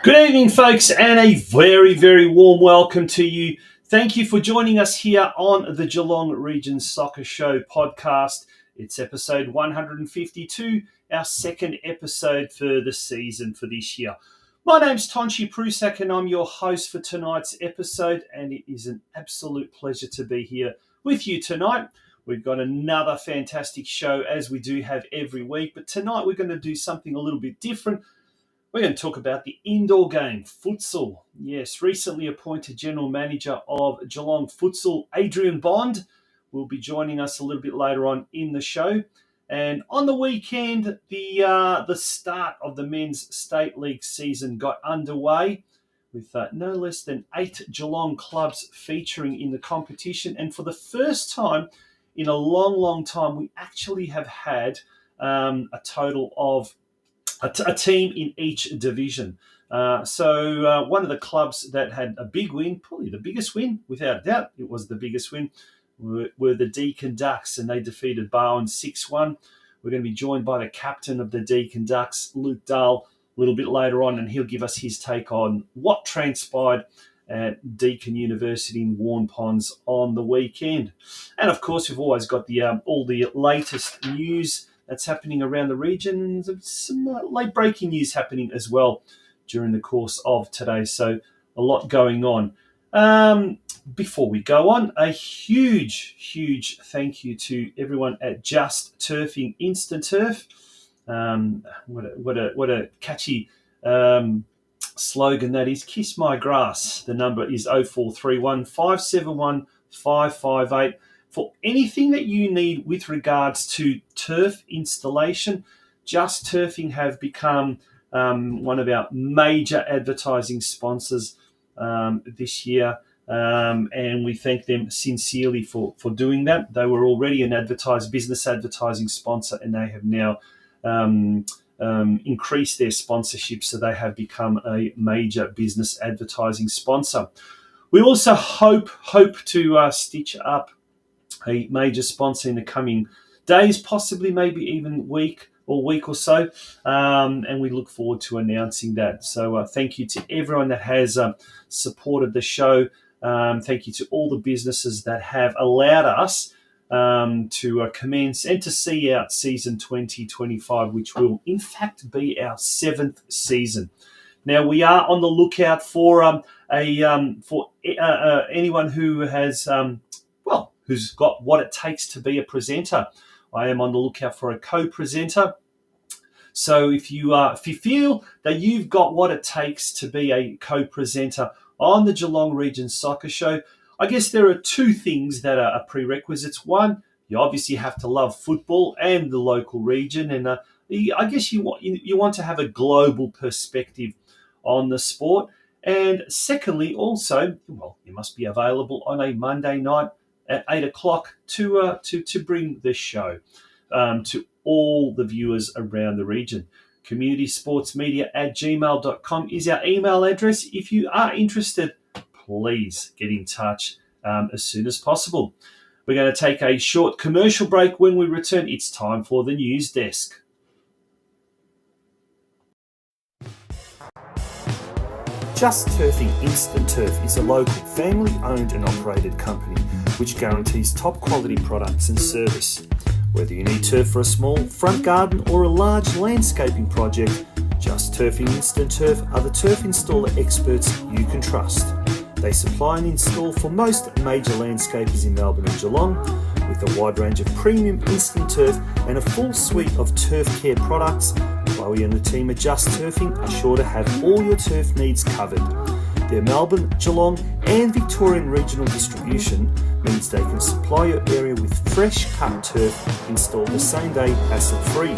Good evening, folks, and a very, very warm welcome to you. Thank you for joining us here on the Geelong Region Soccer Show podcast. It's episode 152, our second episode for the season for this year. My name's Tonchi Prusak, and I'm your host for tonight's episode, and it is an absolute pleasure to be here with you tonight. We've got another fantastic show, as we do have every week, but tonight we're going to do something a little bit different. We're going to talk about the indoor game, futsal. Yes, recently appointed General Manager of Geelong Futsal, Adrian Bond, will be joining us a little bit later on in the show. And on the weekend, the start of the Men's State League season got underway with no less than 8 Geelong clubs featuring in the competition. And for the first time in a long, long time, we actually have had a total of a team in each division. So one of the clubs that had a big win, probably the biggest win, without a doubt, it was the biggest win, were the Deakin Ducks, and they defeated Barwon 6-1. We're going to be joined by the captain of the Deakin Ducks, Luke Dahl, a little bit later on, and he'll give us his take on what transpired at Deakin University in Warn Ponds on the weekend. And of course, we've always got the all the latest news that's happening around the region. Some late breaking news happening as well during the course of today. So a lot going on. Before we go on, a huge thank you to everyone at Just Turfing Instant Turf. What a catchy slogan that is. Kiss my grass. The number is 0431 571 558. For anything that you need with regards to turf installation, Just Turfing have become one of our major advertising sponsors this year, and we thank them sincerely for doing that. They were already an business advertising sponsor, and they have now increased their sponsorship, so they have become a major business advertising sponsor. We also hope to stitch up a major sponsor in the coming days, possibly maybe even week or so, and we look forward to announcing that. So thank you to everyone that has supported the show. Thank you to all the businesses that have allowed us to commence and to see out season 2025, which will in fact be our 7th season. Now, we are on the lookout for anyone who has who's got what it takes to be a presenter. I am on the lookout for a co-presenter. So if you feel that you've got what it takes to be a co-presenter on the Geelong Region Soccer Show, I guess there are two things that are prerequisites. One, you obviously have to love football and the local region, and I guess you want to have a global perspective on the sport. And secondly, also, you must be available on a Monday night at 8 o'clock to bring this show to all the viewers around the region. communitysportsmedia@gmail.com is our email address. If you are interested, please get in touch as soon as possible. We're going to take a short commercial break. When we return, it's time for the news desk. Just Turfing Instant Turf is a local family-owned and operated company which guarantees top quality products and service. Whether you need turf for a small front garden or a large landscaping project, Just Turfing Instant Turf are the turf installer experts you can trust. They supply and install for most major landscapers in Melbourne and Geelong, with a wide range of premium instant turf and a full suite of turf care products. Chloe and the team at Just Turfing are sure to have all your turf needs covered. Their Melbourne, Geelong and Victorian regional distribution means they can supply your area with fresh cut turf installed the same day, hassle-free.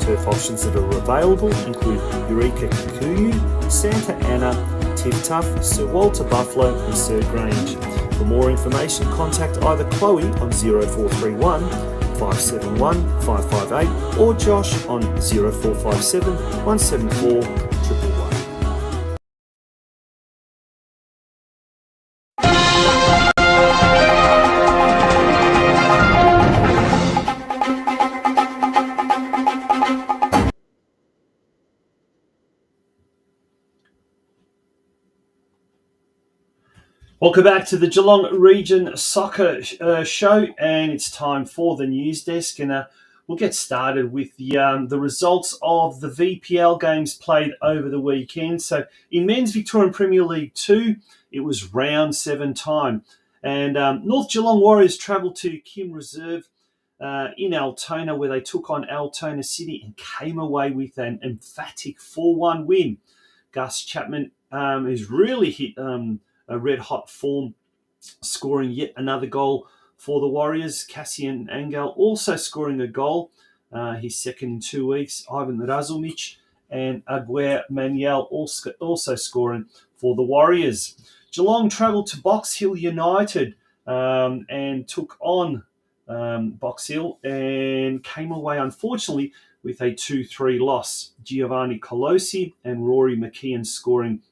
Turf options that are available include Eureka Kikuyu, Santa Ana, Tiff Tuff, Sir Walter Buffalo and Sir Grange. For more information, contact either Chloe on 0431 571 558 or Josh on 0457 174 111. Welcome back to the Geelong Region Soccer Show, and it's time for the news desk. And we'll get started with the results of the VPL games played over the weekend. So in Men's Victorian Premier League 2, it was round 7 time. And North Geelong Warriors travelled to Kim Reserve in Altona, where they took on Altona City and came away with an emphatic 4-1 win. Gus Chapman has really hit a red-hot form, scoring yet another goal for the Warriors. Cassian Angel also scoring a goal, his second in 2 weeks. Ivan Razumich and Aguer Manuel also scoring for the Warriors. Geelong travelled to Box Hill United and took on Box Hill and came away, unfortunately, with a 2-3 loss. Giovanni Colosi and Rory McKeon scoring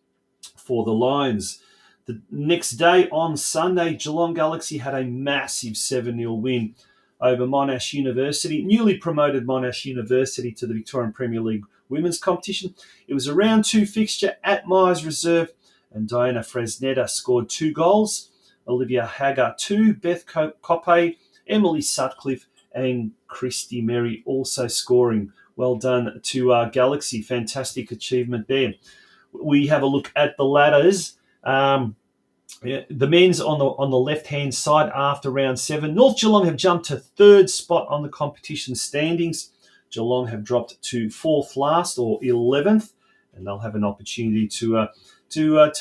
for the Lions. The next day, on Sunday, Geelong Galaxy had a massive 7-0 win over Monash University, newly promoted Monash University to the Victorian Premier League women's competition. It was a round 2 fixture at Myers Reserve, and Diana Fresneda scored 2 goals. Olivia Hagar 2, Beth Coppe, Emily Sutcliffe, and Christy Merry also scoring. Well done to Galaxy. Fantastic achievement there. We have a look at the ladders. The men's on the left-hand side after round 7. North Geelong have jumped to 3rd spot on the competition standings. Geelong have dropped to 4th last or 11th, and they'll have an opportunity to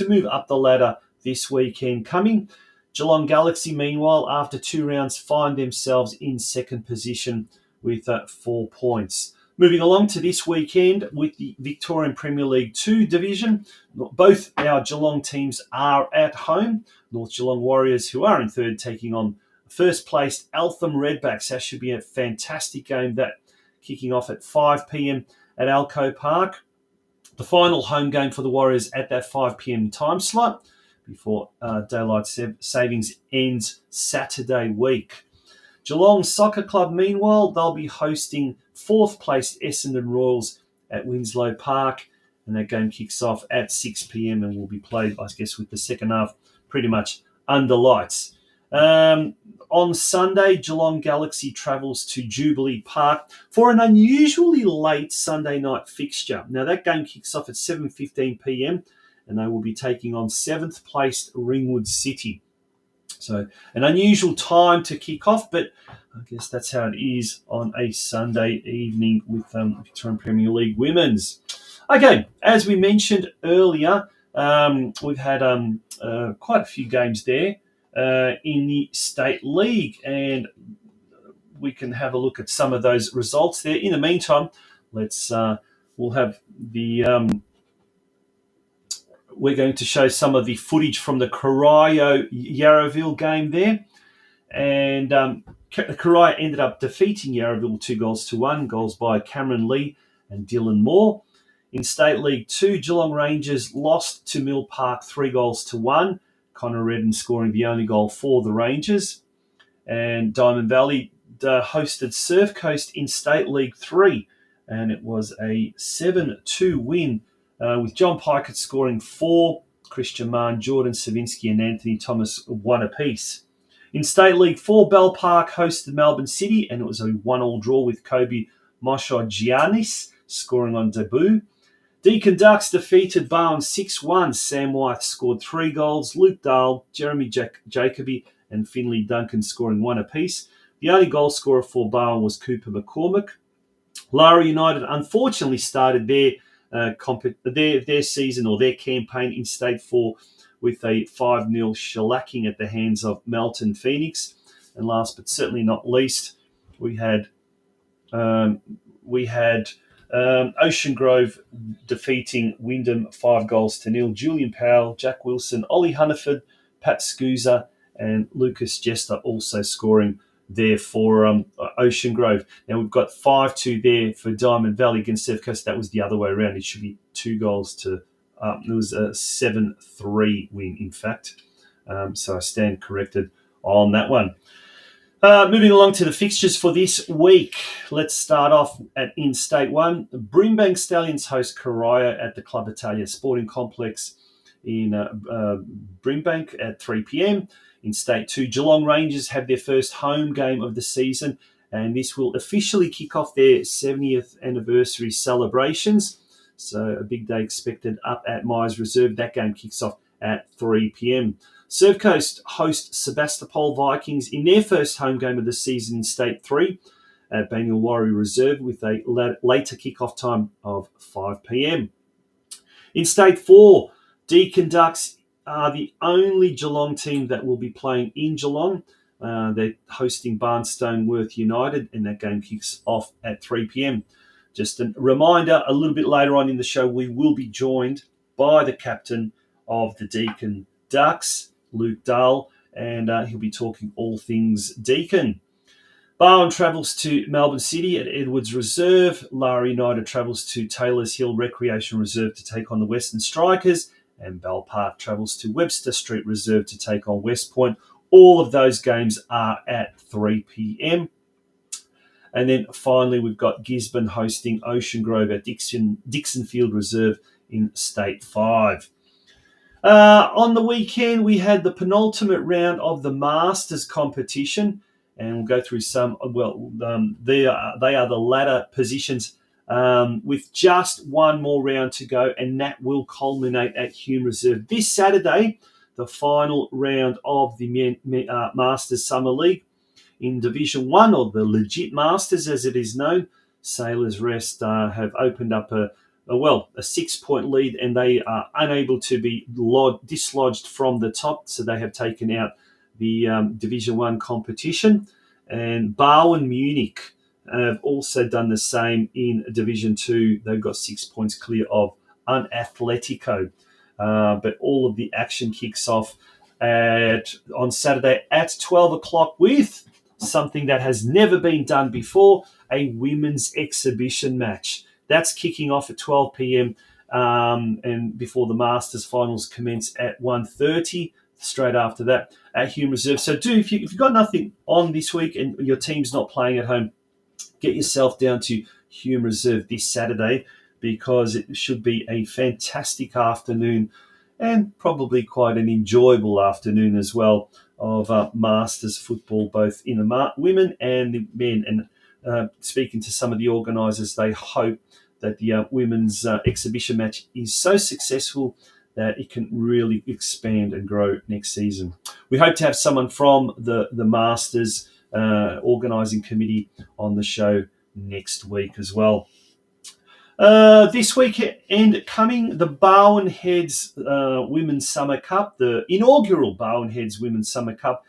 move up the ladder this weekend coming. Geelong Galaxy, meanwhile, after 2 rounds, find themselves in 2nd position with 4 points. Moving along to this weekend with the Victorian Premier League 2 division, both our Geelong teams are at home. North Geelong Warriors, who are in 3rd, taking on first-placed Eltham Redbacks. That should be a fantastic game, that kicking off at 5 p.m. at Alco Park. The final home game for the Warriors at that 5 p.m. time slot before daylight savings ends Saturday week. Geelong Soccer Club, meanwhile, they'll be hosting 4th placed Essendon Royals at Winslow Park, and that game kicks off at 6 p.m. and will be played, I guess, with the second half pretty much under lights. On Sunday, Geelong Galaxy travels to Jubilee Park for an unusually late Sunday night fixture. Now, that game kicks off at 7:15 p.m. and they will be taking on 7th placed Ringwood City. So an unusual time to kick off, but I guess that's how it is on a Sunday evening with Victorian Premier League Women's. Okay, as we mentioned earlier, we've had quite a few games there in the State League, and we can have a look at some of those results there. In the meantime, we'll have the... We're going to show some of the footage from the Corio-Yarraville game there. And Corio ended up defeating Yarraville 2-1, goals by Cameron Lee and Dylan Moore. In State League 2, Geelong Rangers lost to Mill Park 3-1. Connor Redden scoring the only goal for the Rangers. And Diamond Valley hosted Surf Coast in State League 3, and it was a 7-2 win. With John Pikett scoring 4, Christian Mann, Jordan Savinsky and Anthony Thomas 1 apiece. In State League 4, Bell Park hosted Melbourne City, and it was a 1-1 draw with Kobe Moshogiannis scoring on debut. Deakin Ducks defeated Barwon 6-1. Sam White scored 3 goals. Luke Dahl, Jeremy Jacoby and Finley Duncan scoring 1 apiece. The only goal scorer for Barwon was Cooper McCormick. Lara United unfortunately started their season or their campaign in State 4 with a 5-0 shellacking at the hands of Melton Phoenix. And last but certainly not least, we had Ocean Grove defeating Wyndham 5-0. Julian Powell, Jack Wilson, Ollie Hunniford, Pat Scusa and Lucas Jester also scoring there for Ocean Grove. Now we've got 5-2 there for Diamond Valley against Surf Coast. That was the other way around. It should be 2-0. It was a 7-3 win, in fact. So I stand corrected on that one. Moving along to the fixtures for this week. Let's start off in State 1. Brimbank Stallions host Corio at the Club Italia Sporting Complex. in Brimbank at 3 p.m. In State 2, Geelong Rangers have their first home game of the season, and this will officially kick off their 70th anniversary celebrations. So a big day expected up at Myers Reserve. That game kicks off at 3 p.m. Surf Coast host Sebastopol Vikings in their first home game of the season in State 3 at Banyulwarri Reserve with a later kick-off time of 5 p.m. In State 4, Deakin Ducks are the only Geelong team that will be playing in Geelong. They're hosting Barnstone Worth United, and that game kicks off at 3 p.m. Just a reminder, a little bit later on in the show, we will be joined by the captain of the Deakin Ducks, Luke Dahl, and he'll be talking all things Deakin. Barwon travels to Melbourne City at Edwards Reserve. Lara United travels to Taylors Hill Recreation Reserve to take on the Western Strikers. And Bell Park travels to Webster Street Reserve to take on West Point. All of those games are at 3 p.m. And then finally, we've got Gisborne hosting Ocean Grove at Dixon Field Reserve in State 5. On the weekend, we had the penultimate round of the Masters competition, and we'll go through some. They are the ladder positions with just one more round to go, and that will culminate at Hume Reserve this Saturday, the final round of the Masters Summer League. In Division 1, or the legit Masters as it is known, Sailors Rest have opened up a 6-point lead, and they are unable to be dislodged from the top, so they have taken out the Division 1 competition. And Barwon Munich have also done the same in Division 2. They've got 6 points clear of Unatletico. But all of the action kicks off on Saturday at 12 o'clock with something that has never been done before, a women's exhibition match. That's kicking off at 12 p.m. And before the Masters finals commence at 1:30, straight after that at Hume Reserve. So if you've got nothing on this week and your team's not playing at home, get yourself down to Hume Reserve this Saturday, because it should be a fantastic afternoon and probably quite an enjoyable afternoon as well of Masters football, both in the women and the men. And speaking to some of the organisers, they hope that the women's exhibition match is so successful that it can really expand and grow next season. We hope to have someone from the Masters organising committee on the show next week as well. This weekend coming, the Barwon Heads Women's Summer Cup, the inaugural Barwon Heads Women's Summer Cup,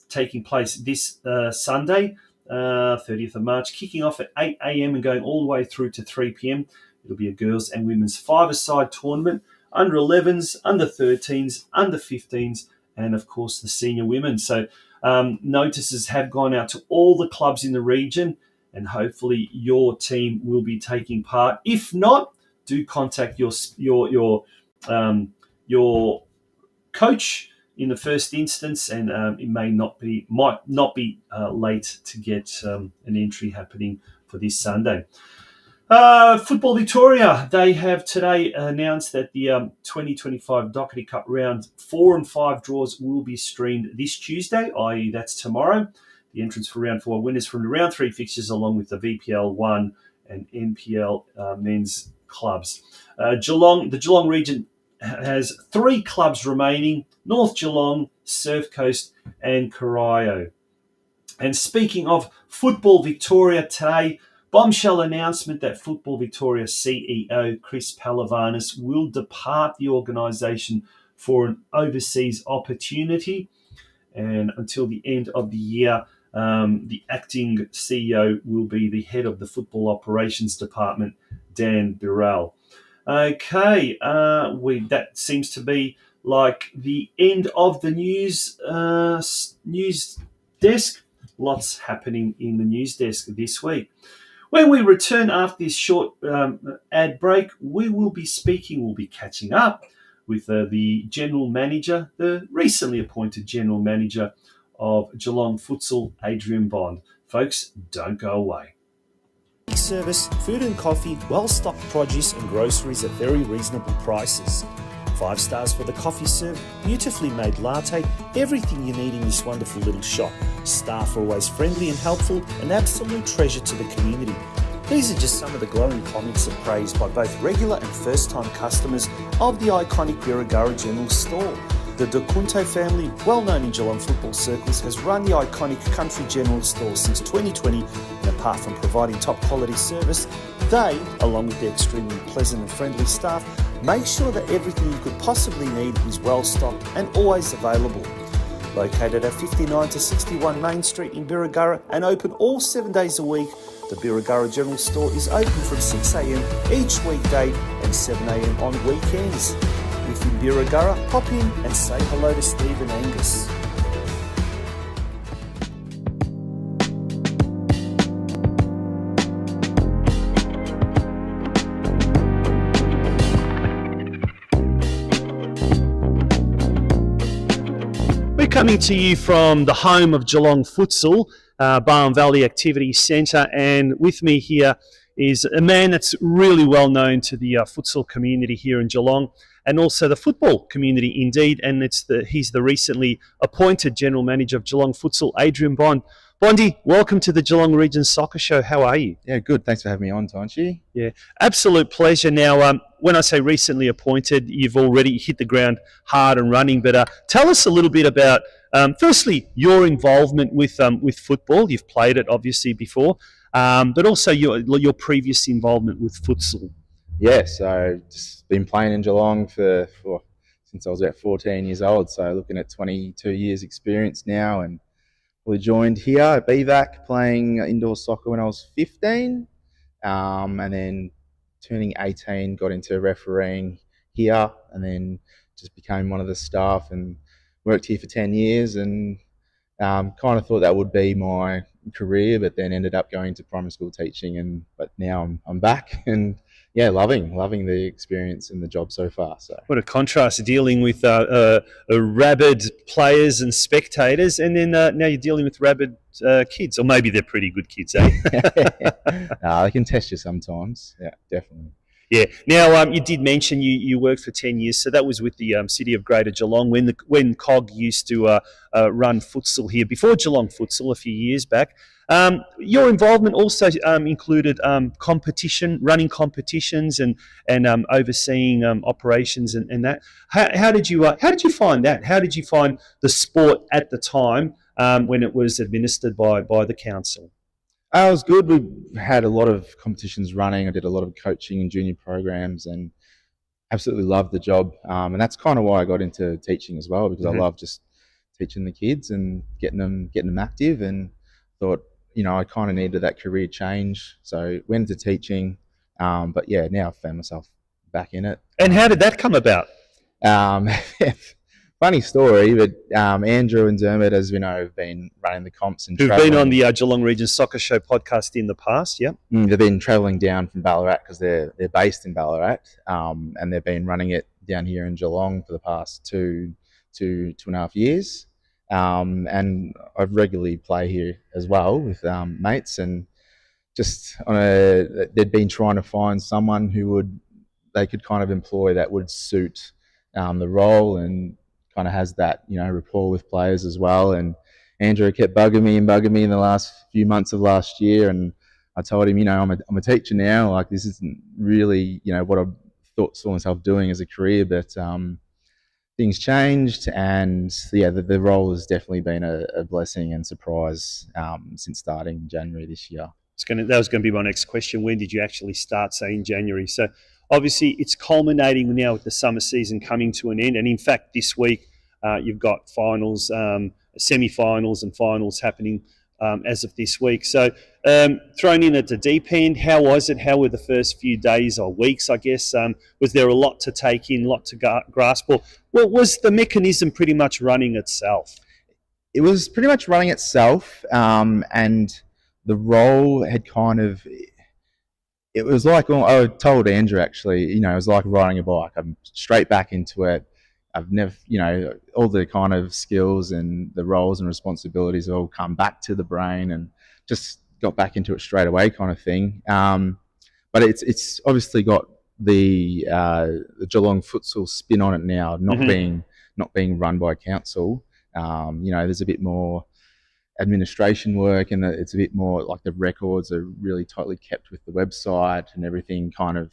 taking place this Sunday, 30th of March, kicking off at 8 a.m. and going all the way through to 3 p.m. It'll be a girls and women's five-a-side tournament, under 11s, under 13s, under 15s, and of course the senior women. So notices have gone out to all the clubs in the region, and hopefully your team will be taking part. If not, do contact your coach in the first instance, and it might not be late to get an entry happening for this Sunday. Football Victoria, they have today announced that the 2025 Doherty Cup round 4 and 5 draws will be streamed this Tuesday, i.e. that's tomorrow. The entrance for round 4 winners from the round 3 fixtures, along with the VPL 1 and NPL men's clubs. The Geelong region has 3 clubs remaining: North Geelong, Surf Coast and Corio. And speaking of Football Victoria today, bombshell announcement that Football Victoria CEO Chris Palavanis will depart the organisation for an overseas opportunity. And until the end of the year, the acting CEO will be the head of the Football Operations Department, Dan Burrell. Okay, that seems to be like the end of the news desk. Lots happening in the news desk this week. When we return after this short ad break, we'll be catching up with the general manager, the recently appointed general manager of Geelong Futsal, Adrian Bond. Folks, don't go away. Service, food and coffee, well-stocked produce and groceries at very reasonable prices. 5 stars for the coffee served, beautifully made latte, everything you need in this wonderful little shop. Staff are always friendly and helpful, an absolute treasure to the community. These are just some of the glowing comments of praise by both regular and first-time customers of the iconic Birregurra General Store. The De Kunto family, well known in Geelong football circles, has run the iconic Country General Store since 2020, and apart from providing top quality service, they, along with their extremely pleasant and friendly staff, make sure that everything you could possibly need is well stocked and always available. Located at 59 to 61 Main Street in Birregurra and open all 7 days a week, the Birregurra General Store is open from 6am each weekday and 7am on weekends. If in Birregurra, pop in and say hello to Steve and Angus. We're coming to you from the home of Geelong Futsal, Barwon Valley Activity Centre, and with me here is a man that's really well known to the futsal community here in Geelong, and also the football community indeed, and he's the recently appointed General Manager of Geelong Futsal, Adrian Bond. Bondi, welcome to the Geelong Region Soccer Show. How are you? Yeah, good. Thanks for having me on, Tonchi. Yeah, absolute pleasure. Now, when I say recently appointed, you've already hit the ground hard and running, but tell us a little bit about, firstly, your involvement with football. You've played it, obviously, before, but also your previous involvement with futsal. Yeah, so just been playing in Geelong since I was about 14 years old, so looking at 22 years experience now, and we joined here at BVAC playing indoor soccer when I was 15, and then turning 18, got into refereeing here, and then just became one of the staff and worked here for 10 years, and kind of thought that would be my career, but then ended up going to primary school teaching, but now I'm back, and yeah, loving the experience and the job so far. So what a contrast, dealing with rabid players and spectators, and then now you're dealing with rabid kids, or maybe they're pretty good kids, eh? They can test you sometimes. Yeah, definitely. Yeah. Now, you did mention you worked for 10 years, so that was with the City of Greater Geelong when COG used to run futsal here before Geelong Futsal a few years back. Your involvement also included running competitions and overseeing operations and that. How did you find that? How did you find the sport at the time when it was administered by the council? It was good. We had a lot of competitions running. I did a lot of coaching and junior programs, and absolutely loved the job. And that's kind of why I got into teaching as well, because I love just teaching the kids and getting them active, and thought, I kind of needed that career change. So went into teaching, but yeah, now I found myself back in it. And how did that come about? Funny story, but Andrew and Dermot, as we know, have been running the comps and who've been on the Geelong Region Soccer Show podcast in the past, yeah. They've been travelling down from Ballarat because they're based in Ballarat, and they've been running it down here in Geelong for the past two and a half years. And I regularly play here as well with mates, and just they'd been trying to find someone they could kind of employ that would suit the role, and kind of has that rapport with players as well. And Andrew kept bugging me in the last few months of last year, and I told him, I'm a teacher now, like this isn't really what I saw myself doing as a career, but things changed, and yeah, the role has definitely been a blessing and surprise since starting in January this year. That was going to be my next question. When did you actually start, say, in January? So obviously it's culminating now with the summer season coming to an end, and in fact this week you've got finals, semi-finals and finals happening as of this week. So thrown in at the deep end, how was it? How were the first few days or weeks, I guess? Was there a lot to take in, a lot to grasp? Or was the mechanism pretty much running itself? It was pretty much running itself, and the role had kind of, it was like, I told Andrew actually, it was like riding a bike. I'm straight back into it. I've never, all the kind of skills and the roles and responsibilities all come back to the brain, and just got back into it straight away kind of thing. But it's obviously got the Geelong futsal spin on it now, Mm-hmm. not being run by council. There's a bit more administration work, and it's a bit more like the records are really tightly kept with the website, and everything kind of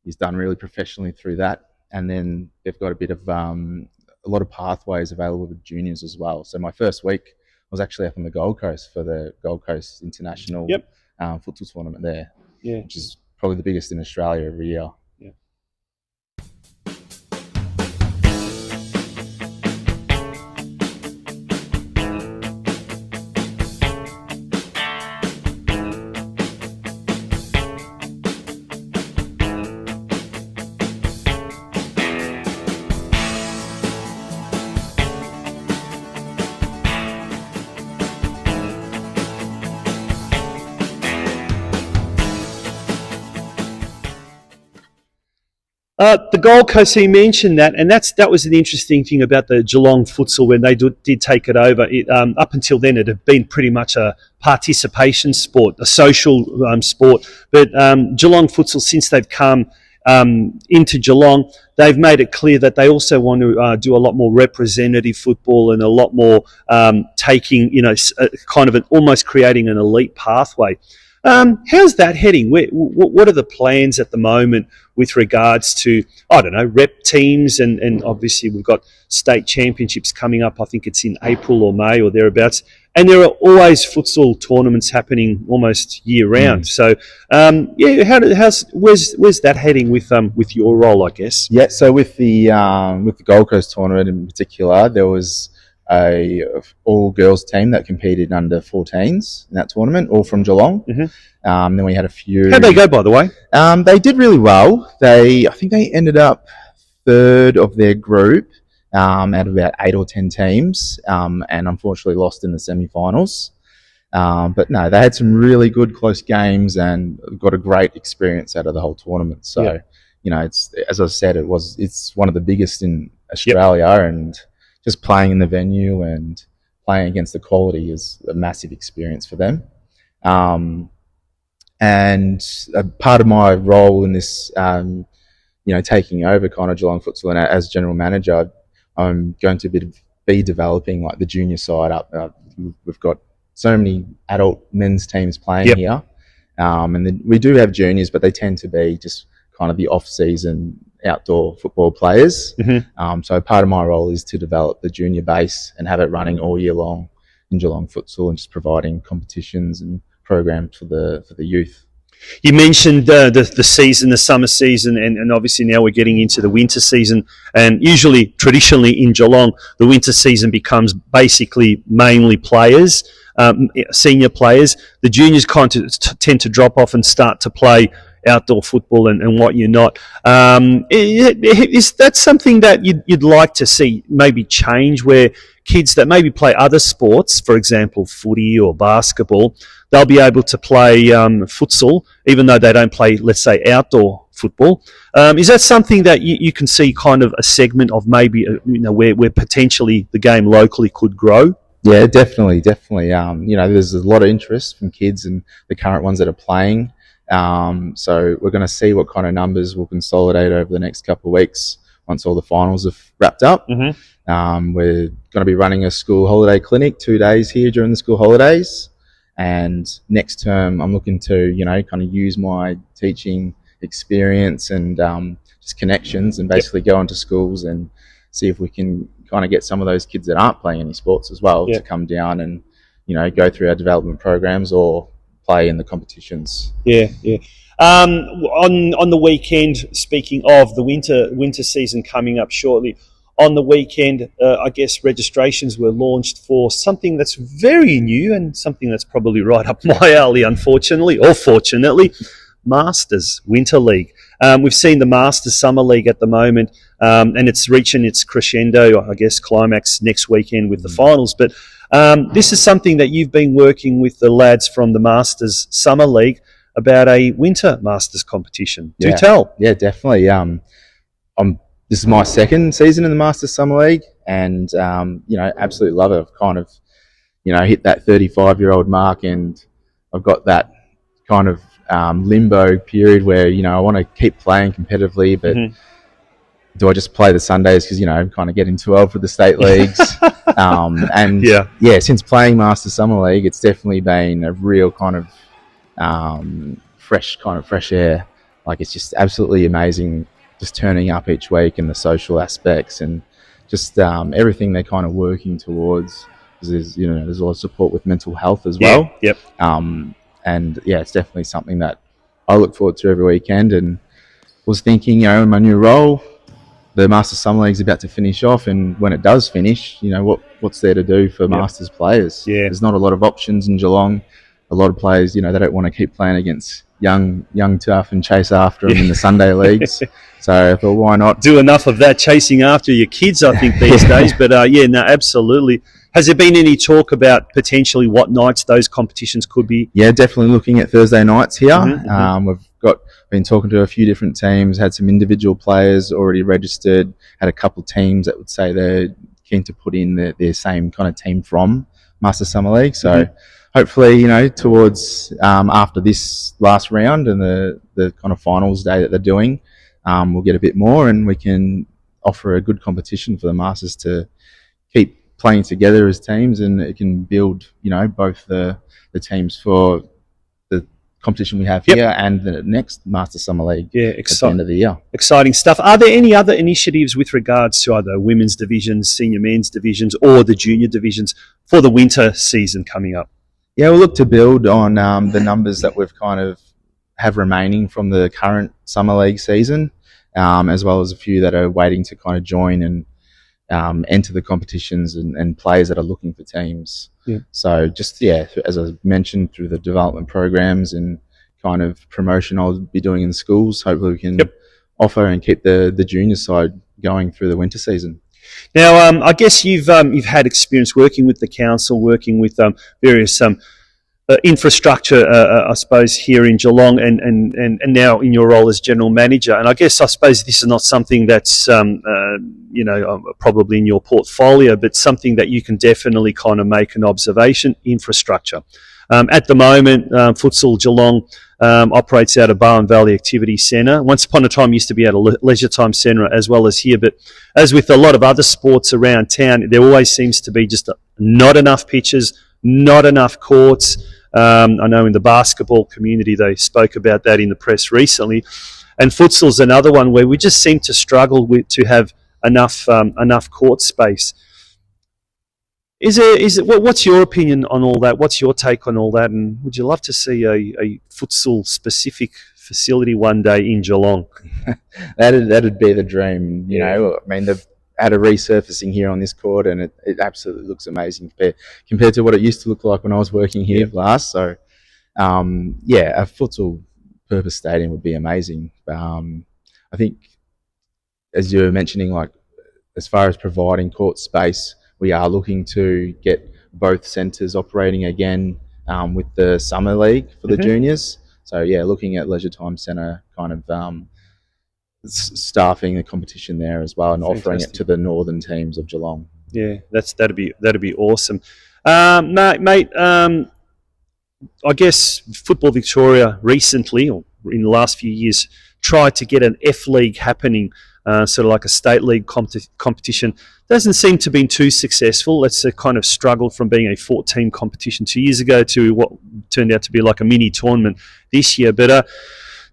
is done really professionally through that. And then they've got a bit of a lot of pathways available with juniors as well. So my first week I was actually up on the Gold Coast for the Gold Coast International Yep. futsal tournament there, Yeah. which is probably the biggest in Australia every year. Yeah. The Gold Coast, he mentioned that, and that was an interesting thing about the Geelong futsal when they did take it over. Up until then, it had been pretty much a participation sport, a social sport. But Geelong futsal, since they've come into Geelong, they've made it clear that they also want to do a lot more representative football and a lot more taking, kind of almost creating an elite pathway. How's that heading? What are the plans at the moment with regards to, I don't know, rep teams, and obviously we've got state championships coming up. I think it's in April or May or thereabouts. And there are always futsal tournaments happening almost year round. So, where's that heading with your role, I guess? Yeah, so with the Gold Coast tournament in particular, there was a all girls team that competed under 14s in that tournament, all from Geelong. Mm-hmm. Then we had a few. How'd they go, by the way? They did really well. I think they ended up third of their group out of about 8 or 10 teams, and unfortunately lost in the semi-finals. But no, they had some really good close games and got a great experience out of the whole tournament. So, it's, as I said, it's one of the biggest in Australia, and just playing in the venue and playing against the quality is a massive experience for them. And a part of my role in this, taking over kind of Geelong futsal and as general manager, I'm going to be developing like the junior side up. We've got so many adult men's teams playing here, and then we do have juniors, but they tend to be just kind of the off-season outdoor football players. Mm-hmm. So part of my role is to develop the junior base and have it running all year long in Geelong futsal, and just providing competitions and programs for the youth. You mentioned the season, the summer season, and obviously now we're getting into the winter season. And usually, traditionally in Geelong, the winter season becomes basically mainly players, senior players. The juniors kind of tend to drop off and start to play outdoor football and what you're not. Is that something that you'd like to see maybe change, where kids that maybe play other sports, for example, footy or basketball, they'll be able to play futsal, even though they don't play, let's say, outdoor football? Is that something that you can see kind of a segment of maybe, where potentially the game locally could grow? Yeah, definitely. There's a lot of interest from kids and the current ones that are playing. So we're going to see what kind of numbers we'll consolidate over the next couple of weeks once all the finals have wrapped up. Mm-hmm. We're going to be running a school holiday clinic 2 days here during the school holidays. And next term, I'm looking to, kind of use my teaching experience and just connections, and basically go into schools and see if we can kind of get some of those kids that aren't playing any sports as well to come down and, go through our development programs or play in the competitions. On the weekend, speaking of the winter season coming up shortly, on the weekend, I guess registrations were launched for something that's very new and something that's probably right up my alley, unfortunately, or fortunately, Masters Winter League. We've seen the Masters Summer League at the moment, and it's reaching its crescendo, I guess, climax next weekend with the finals. But this is something that you've been working with the lads from the Masters Summer League about, a winter Masters competition. Do tell. Yeah, definitely. This is my second season in the Masters Summer League, and absolutely love it. I've kind of, hit that 35-year-old mark, and I've got that kind of limbo period where, I want to keep playing competitively, but do I just play the Sundays because, I'm kind of getting too old for the state leagues? And since playing Master Summer League, it's definitely been a real kind of fresh air. Like, it's just absolutely amazing just turning up each week and the social aspects and just everything they're kind of working towards. Because there's a lot of support with mental health as well. And it's definitely something that I look forward to every weekend. And was thinking, in my new role, the Masters Summer League's about to finish off, and when it does finish, what's there to do for Masters players? There's not a lot of options in Geelong. A lot of players, they don't want to keep playing against young tough and chase after them in the Sunday leagues. So I thought, why not do enough of that, chasing after your kids? I think these days, but absolutely. Has there been any talk about potentially what nights those competitions could be? Yeah, definitely looking at Thursday nights here. We've been talking to a few different teams, had some individual players already registered, had a couple of teams that would say they're keen to put in their same kind of team from Master Summer League. So hopefully, towards after this last round and the kind of finals day that they're doing, we'll get a bit more and we can offer a good competition for the Masters to keep playing together as teams, and it can build, both the teams for the competition we have here and the next Master Summer League at the end of the year. Exciting stuff. Are there any other initiatives with regards to either women's divisions, senior men's divisions, or the junior divisions for the winter season coming up? Yeah, we'll look to build on the numbers that we've kind of have remaining from the current Summer League season, as well as a few that are waiting to kind of join and enter the competitions and players that are looking for teams. So just, as I mentioned, through the development programs and kind of promotion I'll be doing in schools, hopefully we can offer and keep the junior side going through the winter season. Now, I guess you've had experience working with the council, working with various infrastructure, I suppose, here in Geelong, and now in your role as general manager. And I suppose this is not something that's probably in your portfolio, but something that you can definitely kind of make an observation. Infrastructure. At the moment, Futsal Geelong operates out of Barwon Valley Activity Centre. Once upon a time, used to be at a leisure time centre as well as here. But as with a lot of other sports around town, there always seems to be just not enough pitches, not enough courts. I know in the basketball community they spoke about that in the press recently, and futsal's another one where we just seem to struggle to have enough court space. What's your opinion on all that? What's your take on all that? And would you love to see a futsal specific facility one day in Geelong? That'd be the dream. I mean, they've had a resurfacing here on this court, and it absolutely looks amazing compared to what it used to look like when I was working here last. So, a futsal purpose stadium would be amazing. I think, as you were mentioning, like as far as providing court space, we are looking to get both centres operating again with the Summer League for the juniors. So, looking at Leisure Time Centre kind of staffing the competition there as well and offering it to the northern teams of Geelong. Yeah, that'd be awesome. Mate, I guess Football Victoria recently, or in the last few years, tried to get an F League happening, sort of like a state league competition. Doesn't seem to have been too successful. It's kind of struggled from being a 14 competition 2 years ago to what turned out to be like a mini tournament this year. But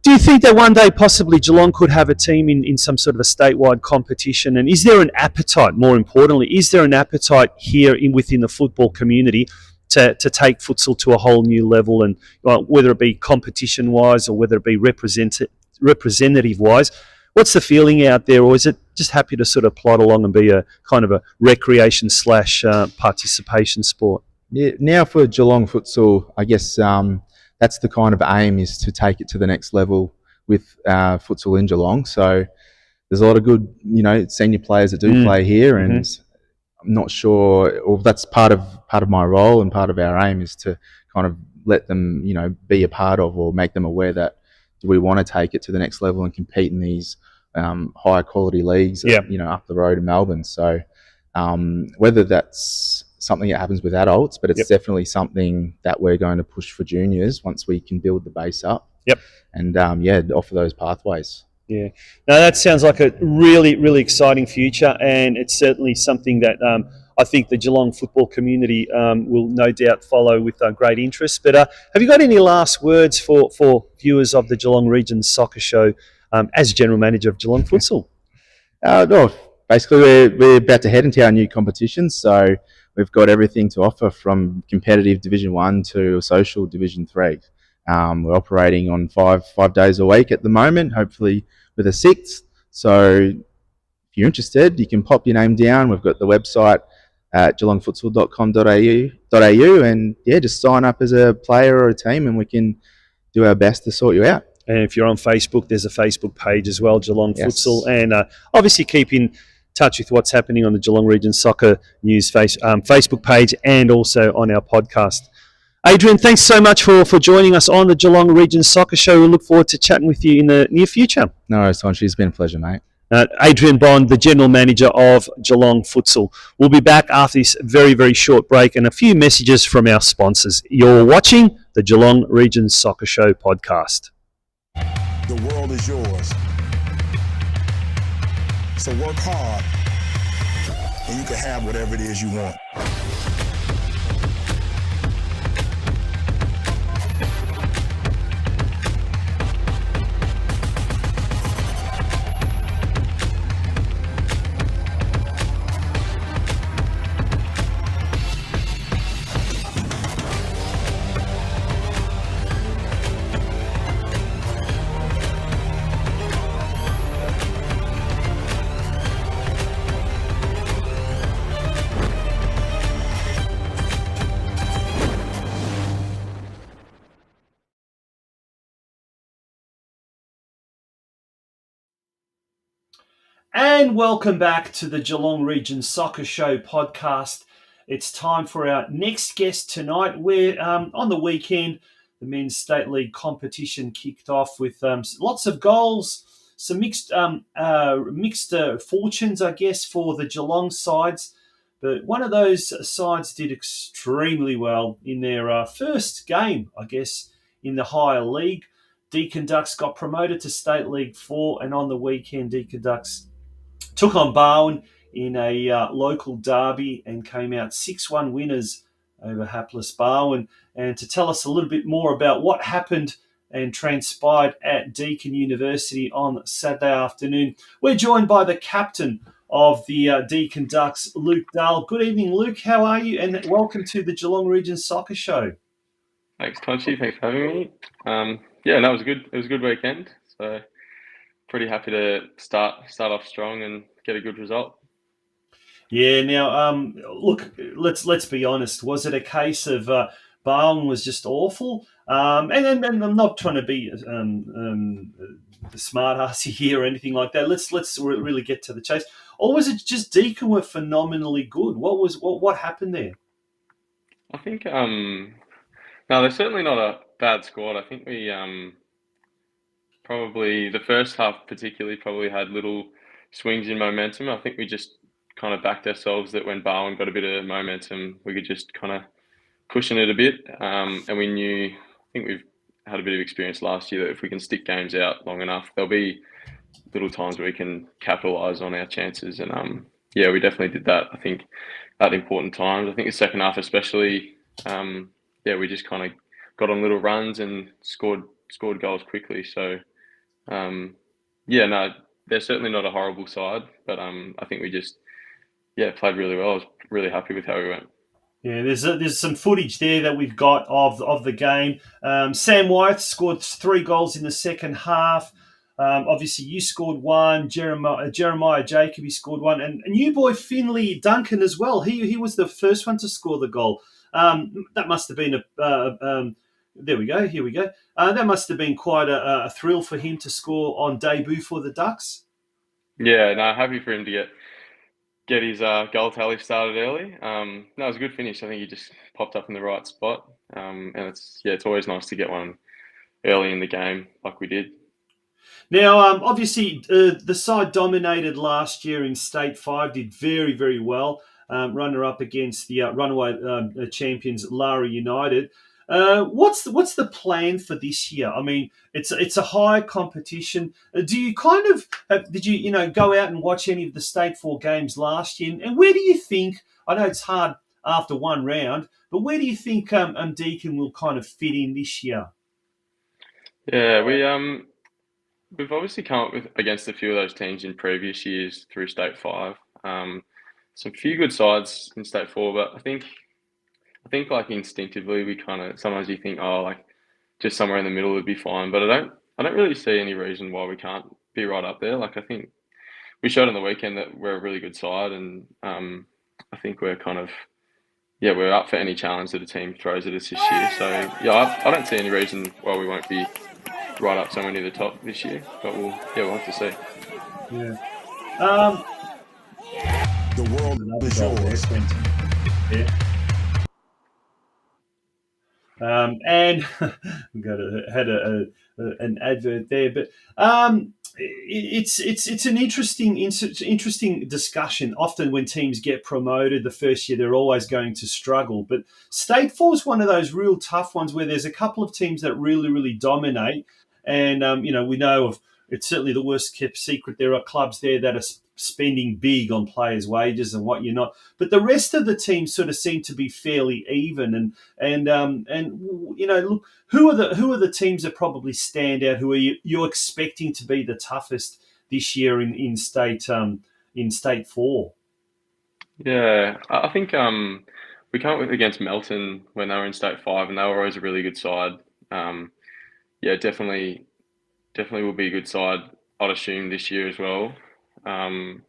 do you think that one day possibly Geelong could have a team in some sort of a statewide competition? And is there an appetite, more importantly, is there an appetite here within the football community to take futsal to a whole new level, and whether it be competition-wise or whether it be representative-wise? What's the feeling out there, or is it just happy to sort of plod along and be a kind of a recreation / participation sport? Yeah, now for Geelong futsal, I guess that's the kind of aim, is to take it to the next level with futsal in Geelong. So there's a lot of good, senior players that do play here, and I'm not sure, or that's part of my role and part of our aim is to kind of let them, be a part of or make them aware that do we want to take it to the next level and compete in these higher quality leagues, up the road in Melbourne. So whether that's something that happens with adults, but it's definitely something that we're going to push for juniors once we can build the base up. Yep. and offer those pathways. Yeah. Now that sounds like a really, really exciting future, and it's certainly something that I think the Geelong football community will no doubt follow with great interest. But have you got any last words for viewers of the Geelong Region Soccer Show as General Manager of Geelong Futsal? No, basically we're about to head into our new competition, so we've got everything to offer from competitive Division 1 to social Division 3. We're operating on five days a week at the moment, hopefully with a sixth. So if you're interested, you can pop your name down. We've got the website at geelongfutsal.com.au and just sign up as a player or a team and we can do our best to sort you out. And if you're on Facebook, there's a Facebook page as well, Geelong Futsal. And obviously keep in touch with what's happening on the Geelong Region Soccer News Facebook page and also on our podcast. Adrian, thanks so much for joining us on the Geelong Region Soccer Show. We look forward to chatting with you in the near future. No worries, Tonchi. It's been a pleasure, mate. Adrian Bond, the General Manager of Geelong Futsal. We'll be back after this very, very short break and a few messages from our sponsors. You're watching the Geelong Region Soccer Show podcast. The world is yours. So work hard and you can have whatever it is you want. And welcome back to the Geelong Region Soccer Show podcast. It's time for our next guest tonight. We're on the weekend, the Men's State League competition kicked off with lots of goals, some mixed fortunes, I guess, for the Geelong sides. But one of those sides did extremely well in their first game, I guess, in the higher league. Deakin Ducks got promoted to State League 4, and on the weekend, Deakin Ducks took on Barwon in a local derby and came out 6-1 winners over hapless Barwon. And to tell us a little bit more about what happened and transpired at Deakin University on Saturday afternoon, we're joined by the captain of the Deakin Ducks, Luke Dahl. Good evening, Luke. How are you? And welcome to the Geelong Region Soccer Show. Thanks, Tonchi. Thanks for having me. It was good. It was a good weekend. So pretty happy to start off strong and get a good result. Yeah. Now, look, let's be honest. Was it a case of Barwon was just awful? And I'm not trying to be the smart assy here or anything like that. Let's really get to the chase. Or was it just Deakin were phenomenally good? What happened there? I think no, they're certainly not a bad squad. I think we probably the first half particularly probably had little swings in momentum. I think we just kind of backed ourselves that when Barwon got a bit of momentum, we could just kind of cushion it a bit. And we knew, I think we've had a bit of experience last year that if we can stick games out long enough, there'll be little times where we can capitalise on our chances. And we definitely did that. I think at important times. I think the second half especially, we just kind of got on little runs and scored goals quickly. So they're certainly not a horrible side, but I think we just played really well. I was really happy with how we went. Yeah, there's some footage there that we've got of the game. Sam Wyeth scored 3 goals in the second half. Obviously, you scored 1. Jeremiah Jacoby scored 1, and new boy Finley Duncan as well. He was the first one to score the goal. That must have been there we go. Here we go. That must have been quite a thrill for him to score on debut for the Ducks. Yeah, no, happy for him to get his goal tally started early. It was a good finish. I think he just popped up in the right spot. And it's always nice to get one early in the game like we did. Now, obviously, the side dominated last year in State 5, did very, very well. Runner-up against the runaway champions, Lara United. What's the plan for this year? I mean, it's a high competition. Do you kind of did you go out and watch any of the State Four games last year? And where do you think? I know it's hard after one round, but where do you think Deakin will kind of fit in this year? Yeah, we've obviously come up with against a few of those teams in previous years through State Five. Some few good sides in State Four, but I think like instinctively we kind of sometimes you think, oh, like just somewhere in the middle would be fine, but I don't really see any reason why we can't be right up there. Like I think we showed on the weekend that we're a really good side, and I think we're kind of we're up for any challenge that a team throws at us this year. So yeah, I don't see any reason why we won't be right up somewhere near the top this year, but we'll have to see. Yeah. Um, The world another is goal there, yours. Quentin. Yeah. And we had an advert there, but it's an interesting discussion. Often when teams get promoted the first year, they're always going to struggle. But State Four is one of those real tough ones where there's a couple of teams that really dominate, and we know of. It's certainly the worst kept secret. There are clubs there that are spending big on players' wages and what you're not. But the rest of the teams sort of seem to be fairly even, and look, who are the teams that probably stand out? Who are you're expecting to be the toughest this year in state four? Yeah, I think we came up with against Melton when they were in State Five, and they were always a really good side. Um, yeah, definitely will be a good side. I'd assume this year as well. Um,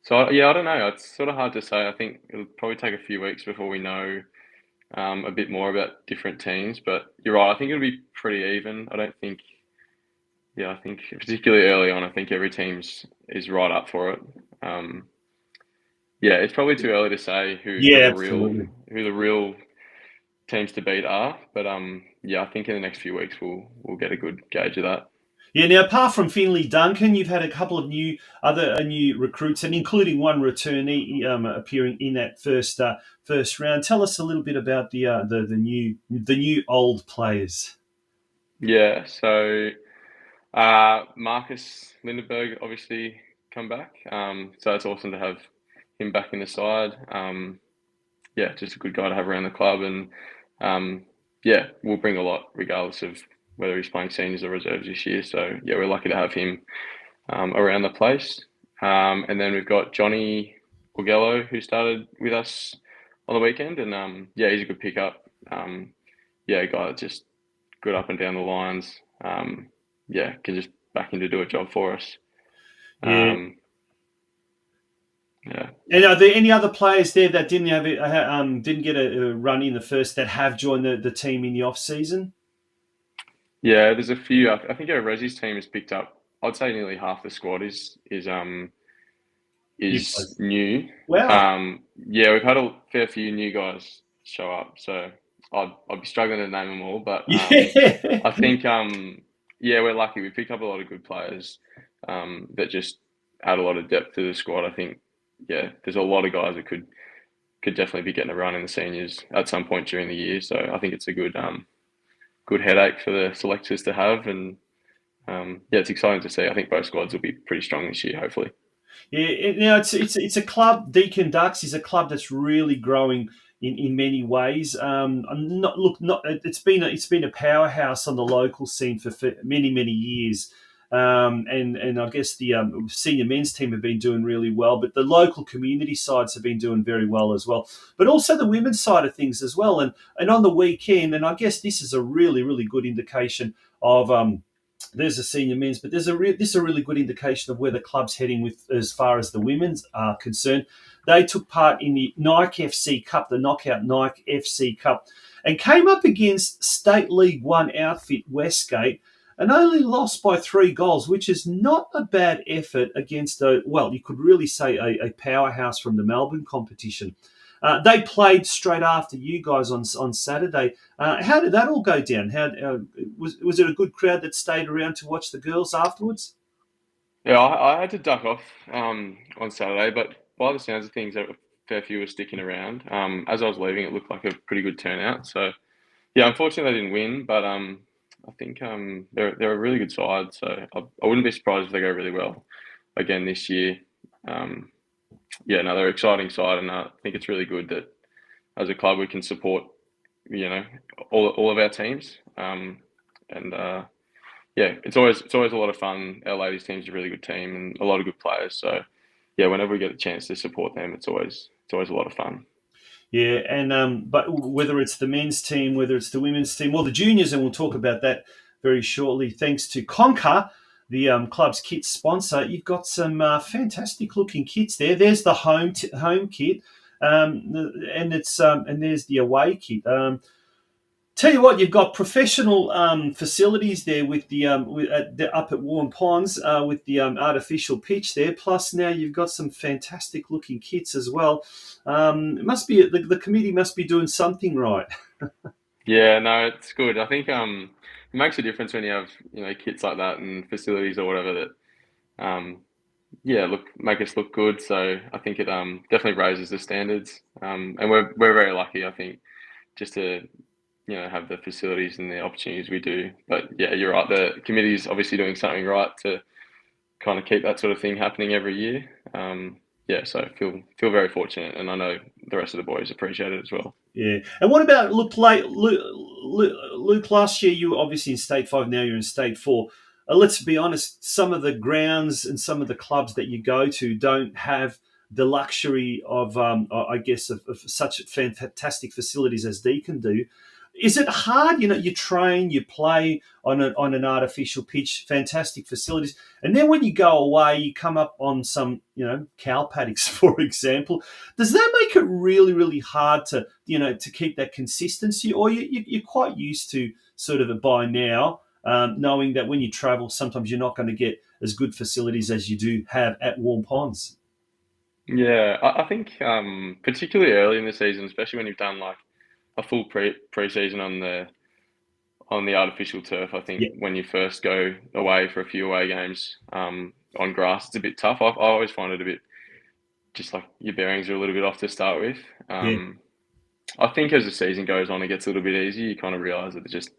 so yeah, I don't know. It's sort of hard to say. I think it'll probably take a few weeks before we know a bit more about different teams. But you're right. I think it'll be pretty even. I don't think. Yeah, I think particularly early on, I think every team's is right up for it. Um, yeah, it's probably too early to say who Yeah, the real absolutely. who the real teams to beat are. But yeah, I think in the next few weeks we'll get a good gauge of that. Yeah. Now, apart from Finley Duncan, you've had a couple of new recruits, and including one returnee appearing in that first round. Tell us a little bit about the new old players. Yeah, so Marcus Lindenberg obviously come back. So it's awesome to have him back in the side. Yeah, just a good guy to have around the club, and yeah, we'll bring a lot regardless of whether he's playing seniors or reserves this year. So yeah, we're lucky to have him around the place. And then we've got Johnny Augello who started with us on the weekend, and yeah, he's a good pickup. Yeah, a guy that's just good up and down the lines. Yeah, can just back in to do a job for us. Yeah. Um, yeah. And are there any other players there that didn't get a run in the first that have joined the team in the off season? Yeah, there's a few. I think our Resi's team has picked up. I'd say nearly half the squad You is guys. new. Wow. Yeah, we've had a fair few new guys show up, so I'd be struggling to name them all, but Yeah. I think yeah, we're lucky. We picked up a lot of good players that just add a lot of depth to the squad. I think yeah, there's a lot of guys that could definitely be getting a run in the seniors at some point during the year. So I think it's a good headache for the selectors to have, and yeah, it's exciting to see. I think both squads will be pretty strong this year, hopefully. Yeah, it's a club. Deacon Ducks is a club that's really growing in many ways. I'm not look not it's been a powerhouse on the local scene for many years. And I guess the senior men's team have been doing really well, but the local community sides have been doing very well as well. But also the women's side of things as well. And on the weekend, and I guess this is a really good indication of there's a senior men's, but this is a really good indication of where the club's heading with as far as the women's are concerned. They took part in the Nike FC Cup, the knockout Nike FC Cup, and came up against State League One outfit Westgate and only lost by 3 goals, which is not a bad effort against you could really say a powerhouse from the Melbourne competition. They played straight after you guys on Saturday. How did that all go down? How was it a good crowd that stayed around to watch the girls afterwards? Yeah, I had to duck off on Saturday, but by the sounds of things, a fair few were sticking around. As I was leaving, it looked like a pretty good turnout. So Yeah, unfortunately they didn't win, but I think they're a really good side, so I wouldn't be surprised if they go really well again this year. Um, yeah, no, they're an exciting side, and I think it's really good that as a club we can support, you know, all of our teams. And yeah, it's always a lot of fun. Our ladies team's a really good team and a lot of good players. So yeah, whenever we get a chance to support them, it's always a lot of fun. Yeah, and but whether it's the men's team, whether it's the women's team, or the juniors, and we'll talk about that very shortly. Thanks to Conquer, the club's kit sponsor, you've got some fantastic looking kits there. There's the home kit, and it's and there's the away kit. Tell you what, you've got professional facilities there with up at Warm Ponds with the artificial pitch there. Plus, now you've got some fantastic looking kits as well. It must be the committee must be doing something right. Yeah, no, it's good. I think it makes a difference when you have kits like that and facilities or whatever that yeah make us look good. So I think it definitely raises the standards. And we're very lucky, I think, just to have the facilities and the opportunities we do. But yeah, you're right. The committee's obviously doing something right to kind of keep that sort of thing happening every year. Yeah, so feel very fortunate, and I know the rest of the boys appreciate it as well. Yeah. And what about Luke? Last year you were obviously in State 5. Now you're in State 4. Let's be honest. Some of the grounds and some of the clubs that you go to don't have the luxury of, I guess, of such fantastic facilities as Deakin do. Is it hard? You train, you play on an artificial pitch, fantastic facilities, and then when you go away, you come up on some, cow paddocks, for example. Does that make it really, really hard to, to keep that consistency, or you're quite used to sort of it by now, knowing that when you travel, sometimes you're not going to get as good facilities as you do have at Warm Ponds? Yeah, I think particularly early in the season, especially when you've done like a full pre-season on the artificial turf. I think Yeah, when you first go away for a few away games on grass, it's a bit tough. I always find it a bit just like your bearings are a little bit off to start with. yeah. I think as the season goes on, it gets a little bit easier. You kind of realise that just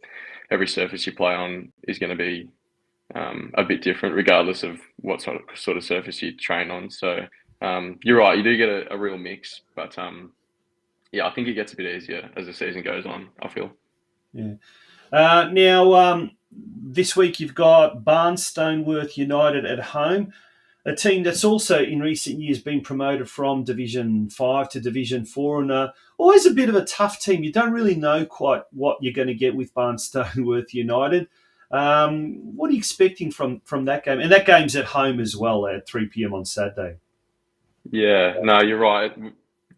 every surface you play on is going to be a bit different, regardless of what sort of surface you train on. So you're right, you do get a real mix, but yeah, I think it gets a bit easier as the season goes on, I feel. Yeah. Now, this week you've got Barnstoneworth United at home, a team that's also in recent years been promoted from Division 5 to Division 4, and always a bit of a tough team. You don't really know quite what you're going to get with Barnstoneworth United. What are you expecting from that game? And that game's at home as well at 3 p.m. on Saturday. Yeah, no, you're right.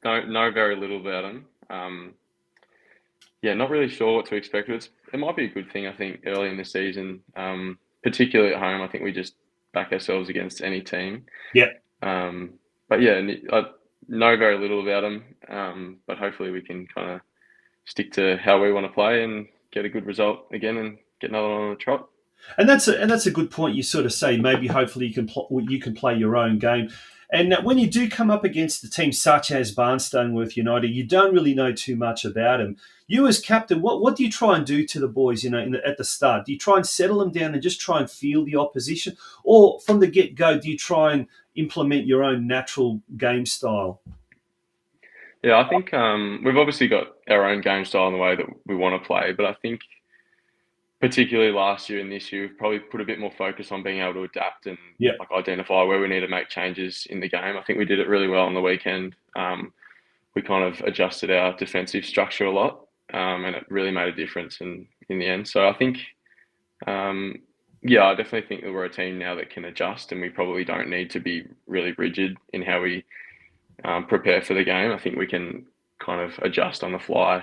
Don't know very little about them. Yeah, not really sure what to expect. It might be a good thing, I think, early in the season, particularly at home. I think we just back ourselves against any team. Yeah. But yeah, I know very little about them, but hopefully we can kind of stick to how we want to play and get a good result again and get another one on the trot. And that's a good point. You sort of say maybe hopefully you can play your own game. And when you do come up against a team such as Barnstoneworth United, you don't really know too much about them. You as captain, what do you try and do to the boys? At the start, do you try and settle them down and just try and feel the opposition, or from the get go, do you try and implement your own natural game style? Yeah, I think we've obviously got our own game style in the way that we want to play, but I think particularly last year and this year, we've probably put a bit more focus on being able to adapt and Yeah. like identify where we need to make changes in the game. I think we did it really well on the weekend. We kind of adjusted our defensive structure a lot, and it really made a difference in the end. So I think, yeah, I definitely think that we're a team now that can adjust, and we probably don't need to be really rigid in how we prepare for the game. I think we can kind of adjust on the fly.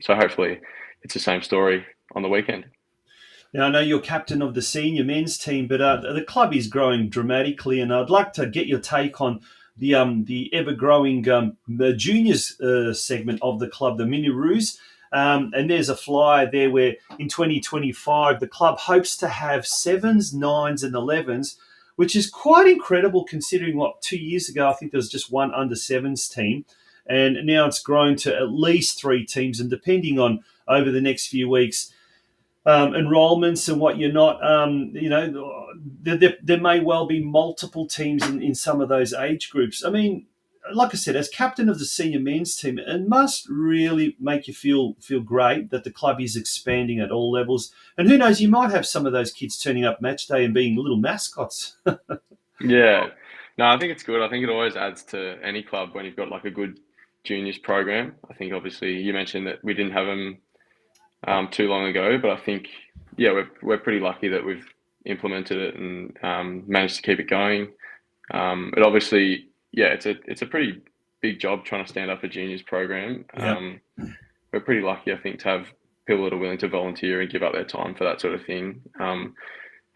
So hopefully it's the same story on the weekend. Now, I know you're captain of the senior men's team, but the club is growing dramatically, and I'd like to get your take on the ever-growing the juniors segment of the club, the Miniroos. And there's a flyer there where in 2025 the club hopes to have 7s, 9s, and 11s, which is quite incredible considering 2 years ago I think there was just one under 7s team. and now it's grown to at least 3 teams. And depending on over the next few weeks, enrollments and what you're not, there may well be multiple teams in some of those age groups. I mean, like I said, as captain of the senior men's team, it must really make you feel great that the club is expanding at all levels. And who knows, you might have some of those kids turning up match day and being little mascots. Yeah. No, I think it's good. I think it always adds to any club when you've got like a good juniors program. I think obviously you mentioned that we didn't have them too long ago, but I think we're pretty lucky that we've implemented it and managed to keep it going. It obviously it's a pretty big job trying to stand up a juniors program. Yeah. We're pretty lucky, I think, to have people that are willing to volunteer and give up their time for that sort of thing. And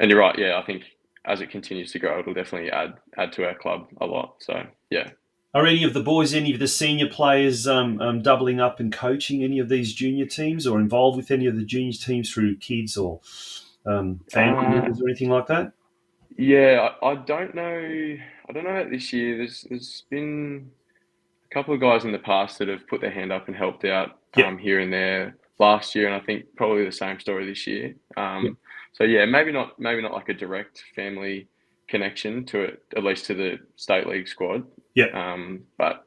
you're right, I think as it continues to grow, it'll definitely add to our club a lot. So yeah. Are any of the boys, any of the senior players doubling up and coaching any of these junior teams or involved with any of the junior teams through kids or family members or anything like that? Yeah, I don't know. I don't know about this year. There's been a couple of guys in the past that have put their hand up and helped out here and there last year, and I think probably the same story this year. So yeah, maybe not like a direct family connection to it, at least to the state league squad. Yeah. But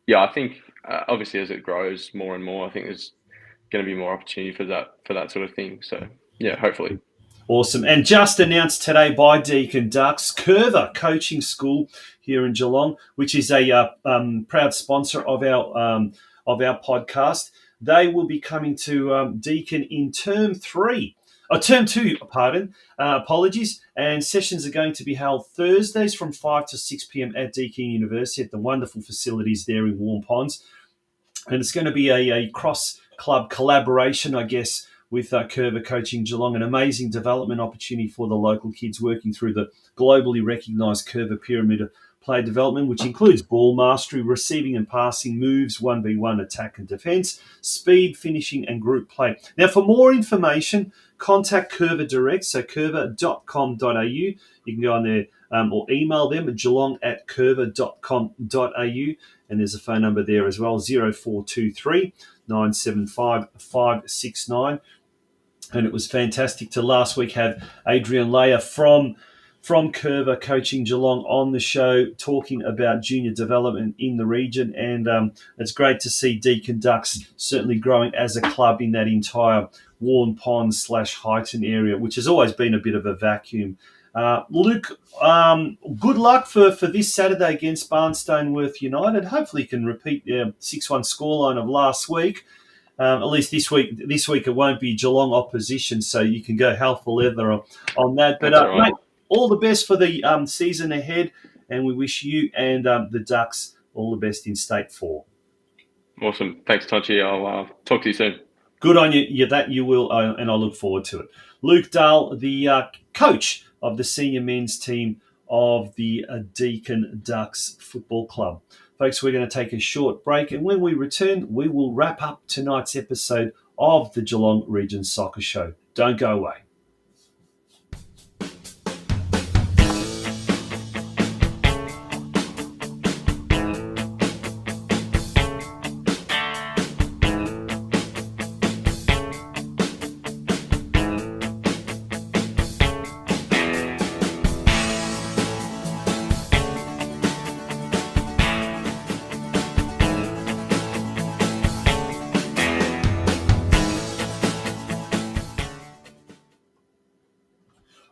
yeah, I think obviously as it grows more and more, I think there's going to be more opportunity for that sort of thing. So yeah, hopefully. Awesome. And just announced today by Deakin Ducks, Curva Coaching School here in Geelong, which is a proud sponsor of our podcast. They will be coming to Deakin in term 2, apologies. And sessions are going to be held Thursdays from 5 to 6 p.m. at Deakin University at the wonderful facilities there in Warm Ponds. And it's going to be a cross-club collaboration, I guess, with Curva Coaching Geelong, an amazing development opportunity for the local kids working through the globally recognised Curva Pyramid of Play Development, which includes ball mastery, receiving and passing moves, 1v1 attack and defence, speed, finishing and group play. Now, for more information, contact Curva Direct, so curva.com.au. You can go on there or email them at geelong@curva.com.au, and there's a phone number there as well, 0423 975 569. And it was fantastic to last week have Adrian Leah from Curva Coaching Geelong on the show talking about junior development in the region. And it's great to see Deakin Ducks certainly growing as a club in that entire Warren Pond / Highton area, which has always been a bit of a vacuum. Luke, good luck for this Saturday against Barnstoneworth United. Hopefully you can repeat the 6-1 scoreline of last week. At least this week it won't be Geelong opposition, so you can go hell for leather on that. But Right. mate, all the best for the season ahead, and we wish you and the Ducks all the best in State 4. Awesome. Thanks, Touchy. I'll talk to you soon. Good on you. Yeah, that you will, and I look forward to it. Luke Dahl, the coach of the senior men's team of the Deakin Ducks Football Club. Folks, we're going to take a short break, and when we return, we will wrap up tonight's episode of the Geelong Region Soccer Show. Don't go away.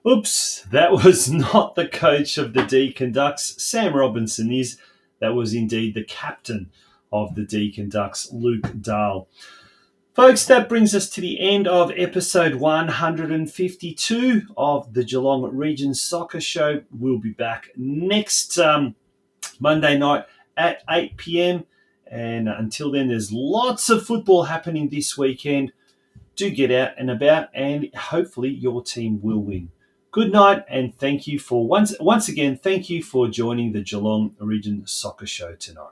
Oops, that was not the coach of the Deakin Ducks. Sam Robinson is. That was indeed the captain of the Deakin Ducks, Luke Dahl. Folks, that brings us to the end of episode 152 of the Geelong Region Soccer Show. We'll be back next Monday night at 8 p.m. And until then, there's lots of football happening this weekend. Do get out and about, and hopefully your team will win. Good night, and thank you for once again. Thank you for joining the Geelong Region Soccer Show tonight.